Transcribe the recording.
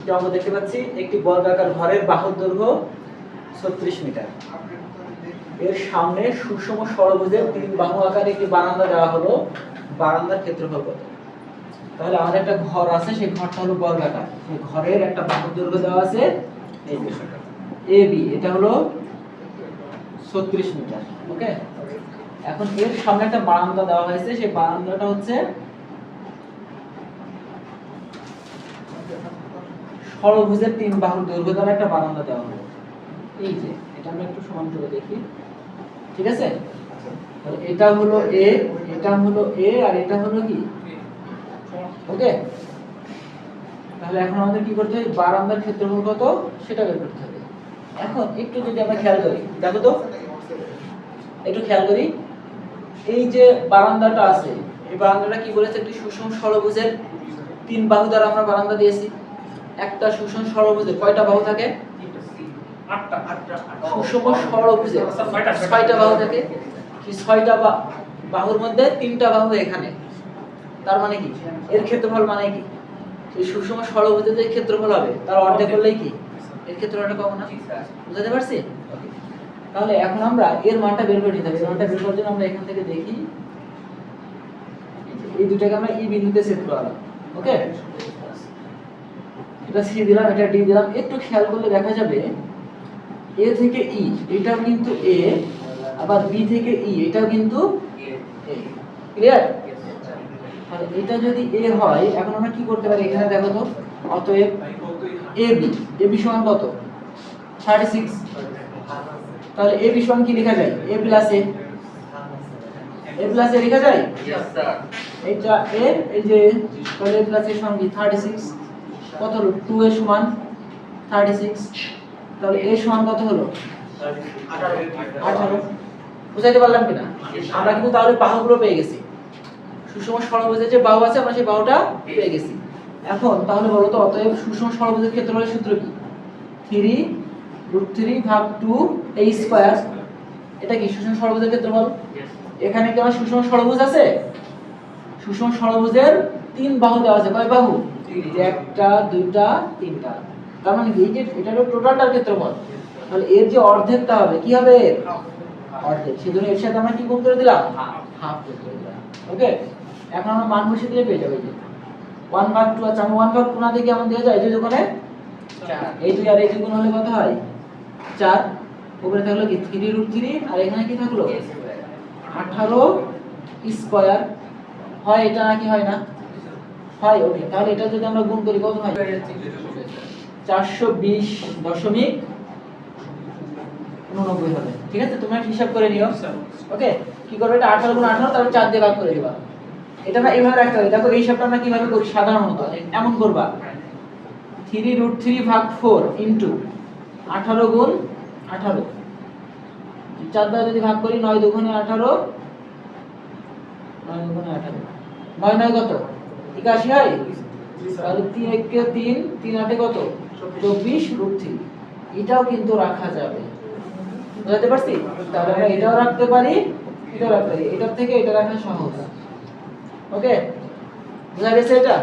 আমরা দেখতে পাচ্ছি একটি বর্গাকার ঘরের বাহুর দৈর্ঘ্য 36 মিটার। এর সামনে সুষম ষড়ভুজের তিন বাহু আকারে একটি বারান্দা দেওয়া হলো। বারান্দার ক্ষেত্রফল কত? তাহলে আমাদের একটা ঘর আছে, সেই ঘরটা হলো বর্গাকার। সেই ঘরের একটা বাহুর দৈর্ঘ্য দেওয়া আছে AB, এটা হলো 36 মিটার। ওকে, এখন এর সামনে একটা বারান্দা দেওয়া হয়েছে, সেই বারান্দাটা হচ্ছে ষড়ভুজের তিন বাহুর দৈর্ঘ্য দ্বারা একটা বারান্দা দেওয়া হলো। এই যে এটা আমরা একটু সমান করে দেখি, ঠিক আছে? তাহলে এটা হলো A, এটা হলো A, আর এটা হলো কি? ওকে, তাহলে এখন আমাদের কি করতে হবে? বারান্দার ক্ষেত্রফল কত সেটা বের করতে হবে। এখন একটু যদি আমরা খেয়াল করি, দেখো তো, একটু খেয়াল করি, এই যে বারান্দাটা আছে, এই বারান্দাটা কি বলেছে? একটি সুষম ষড়ভুজের তিন বাহু দ্বারা আমরা বারান্দা দিয়েছি। একটা সুষম ষড়ভুজের কয়টা বাহু থাকে? 8টা। সুষম ষড়ভুজের 6টা বাহু থাকে। এই 6টা বাহুর মধ্যে 3টা বাহু এখানে। তার মানে কি? এর ক্ষেত্রফল মানে কি? এই সুষম ষড়ভুজের যে ক্ষেত্রফল হবে তার অর্ধেক করলেই কি এর ক্ষেত্রফলটা পাবো না? বুঝতে পারছি? তাহলে এখন আমরা এর মানটা বের করে নিতে হবে। এর মানটা বের করার জন্য আমরা এখান থেকে দেখি, এই দুটাকে আমরা ই বিন্দুতে সেট করলাম। ওকে, এটা সি দিলাম, এটা ডি দিলাম। একটু খেয়াল করলে দেখা যাবে এ থেকে ই এটাও কিন্তু এ, আবার বি থেকে ই এটাও কিন্তু এ। ক্লিয়ার? তাহলে এটা যদি এ হয়, এখন আমরা কি করতে পারি? এখানে দেখো তো, অতএব এবি, এবি সমান কত? 36। তাহলে এবি সমান কি লেখা যায়? a plus A, a plus A লেখা যায়। এটা এ, এই যে তাহলে a প্লাস এ সমান কি? 36। কত হলো? 2 এ সমান 36। তাহলে a সমান কত হলো? 18। বুঝাইতে পারলাম কিনা? আমরা কিন্তু তাহলে বাহুগুলো পেয়ে গেছি। সুষম ষড়ভুজের যে বাহু আছে আমরা সেই বাহুটা পেয়ে গেছি। এখন তাহলে বলো তো, অতএব সুষম ষড়ভুজের ক্ষেত্রফলের সূত্র কি? 3√3/2a²। এটা কি সুষম ষড়ভুজের ক্ষেত্রফল? এখানে কি আমার সুষম ষড়ভুজ আছে? সুষম ষড়ভুজের তিন বাহু দেওয়া আছে। কয় বাহু? একটা, দুইটা, তিনটা। তার মানে কি এটা হলো টোটালটার ক্ষেত্রফল। তাহলে এর যে অর্ধেকটা হবে, কি হবে? অর্ধেক। সেজন্য এর সাথে আমরা কি গুণ করে দিলাম? হাফ গুণ করে দিলাম। ওকে, এখন আমরা মান বসিয়ে দিলে পেয়ে যাবো। এই যে 1/2 আছে, আমি 1/2 কোণা থেকে কেমন দেওয়া যায়? এই যে ওখানে 4, এই দুই আর এই দুই গুণ হলে কত হয়? 4। উপরে থাকলো কি 3√3, আর এখানে কি থাকলো? 18² হয়। এটা নাকি হয় না? হয়। ওকে, তাহলে এটা যদি আমরা গুণ করি কত হয়? 420.89 হবে। ঠিক আছে, তোমরা হিসাব করে নিও। ওকে, কি করবে? এটা 18 গুণ 18, তারপর 4 দিয়ে ভাগ করে দিবা। এটা না এইভাবে রাখতে হবে। দেখো এই হিসাবটা আমরা কিভাবে করি সাধারণত? এমন করবা, 3√3/4 ইনটু 18 গুণ 18। 4 দ্বারা যদি ভাগ করি, 9 দুগুণে 18, 9 দুগুণে 18, 9 9 কত? 81 হয়। তাহলে 3 1 3, 3 8 কত? 24√3। এটাও কিন্তু রাখা যাবে। বুঝতে পারছি? তাহলে আমরা এটাও রাখতে পারি, এটাও রাখতে পারি। এটার থেকে এটা রাখা সহজ। ওকে, বুঝা গেছে এটা?